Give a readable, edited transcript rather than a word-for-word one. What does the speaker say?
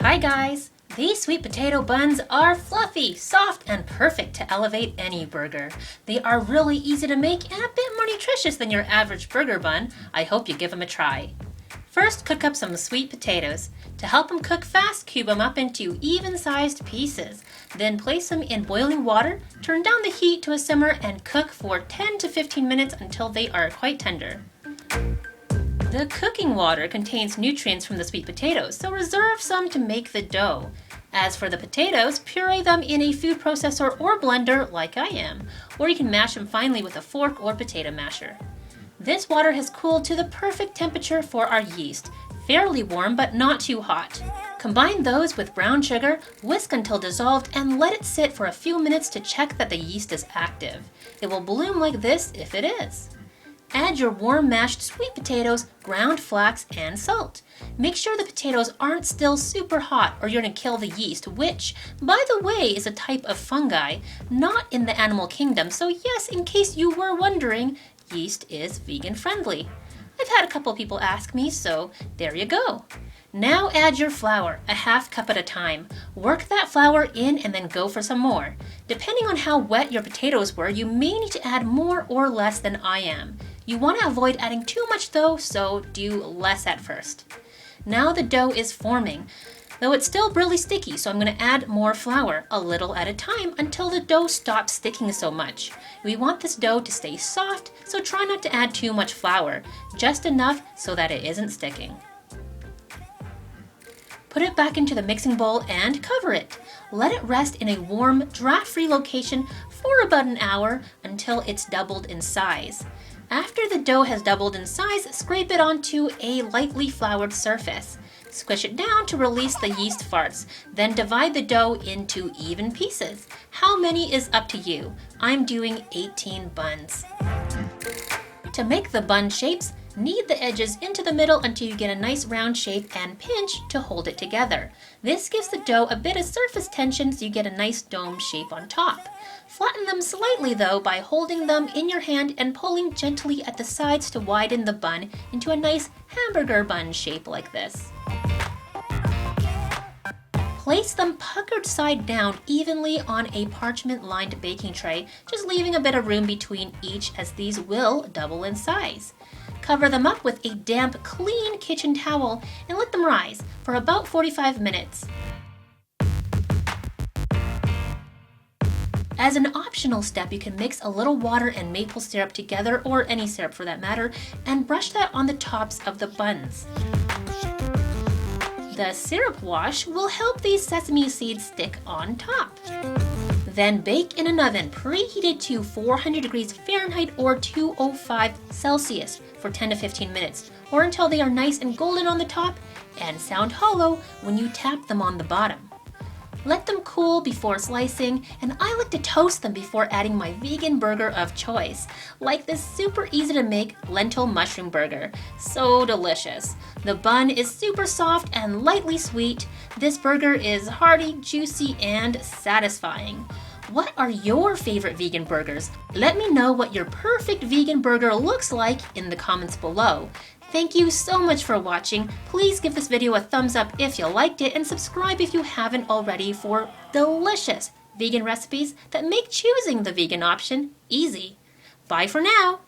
Hi guys! These sweet potato buns are fluffy, soft, and perfect to elevate any burger. They are really easy to make and a bit more nutritious than your average burger bun. I hope you give them a try. First, cook up some sweet potatoes. To help them cook fast, cube them up into even-sized pieces. Then place them in boiling water, turn down the heat to a simmer, and cook for 10 to 15 minutes until they are quite tender. The cooking water contains nutrients from the sweet potatoes, so reserve some to make the dough. As for the potatoes, puree them in a food processor or blender like I am, or you can mash them finely with a fork or potato masher. This water has cooled to the perfect temperature for our yeast, fairly warm but not too hot. Combine those with brown sugar, whisk until dissolved, and let it sit for a few minutes to check that the yeast is active. It will bloom like this if it is. Add your warm mashed sweet potatoes, ground flax, and salt. Make sure the potatoes aren't still super hot or you're going to kill the yeast, which, by the way, is a type of fungi, not in the animal kingdom. So yes, in case you were wondering, yeast is vegan friendly. I've had a couple people ask me, so there you go. Now add your flour, a half cup at a time. Work that flour in and then go for some more. Depending on how wet your potatoes were, you may need to add more or less than I am. You want to avoid adding too much though, so do less at first. Now the dough is forming, though it's still really sticky, so I'm going to add more flour, a little at a time, until the dough stops sticking so much. We want this dough to stay soft, so try not to add too much flour, just enough so that it isn't sticking. Put it back into the mixing bowl and cover it. Let it rest in a warm, draft-free location for about an hour until it's doubled in size. After the dough has doubled in size, scrape it onto a lightly floured surface. Squish it down to release the yeast farts. Then divide the dough into even pieces. How many is up to you. I'm doing 18 buns. To make the bun shapes, knead the edges into the middle until you get a nice round shape and pinch to hold it together. This gives the dough a bit of surface tension so you get a nice dome shape on top. Flatten them slightly though by holding them in your hand and pulling gently at the sides to widen the bun into a nice hamburger bun shape like this. Place them puckered side down evenly on a parchment-lined baking tray, just leaving a bit of room between each as these will double in size. Cover them up with a damp, clean kitchen towel and let them rise for about 45 minutes. As an optional step, you can mix a little water and maple syrup together, or any syrup for that matter, and brush that on the tops of the buns. The syrup wash will help these sesame seeds stick on top. Then bake in an oven preheated to 400 degrees Fahrenheit or 205 Celsius for 10 to 15 minutes, or until they are nice and golden on the top and sound hollow when you tap them on the bottom. Let them cool before slicing, and I like to toast them before adding my vegan burger of choice, like this super easy to make lentil mushroom burger. So delicious. The bun is super soft and lightly sweet. This burger is hearty, juicy, and satisfying. What are your favorite vegan burgers? Let me know what your perfect vegan burger looks like in the comments below. Thank you so much for watching. Please give this video a thumbs up if you liked it and subscribe if you haven't already for delicious vegan recipes that make choosing the vegan option easy. Bye for now.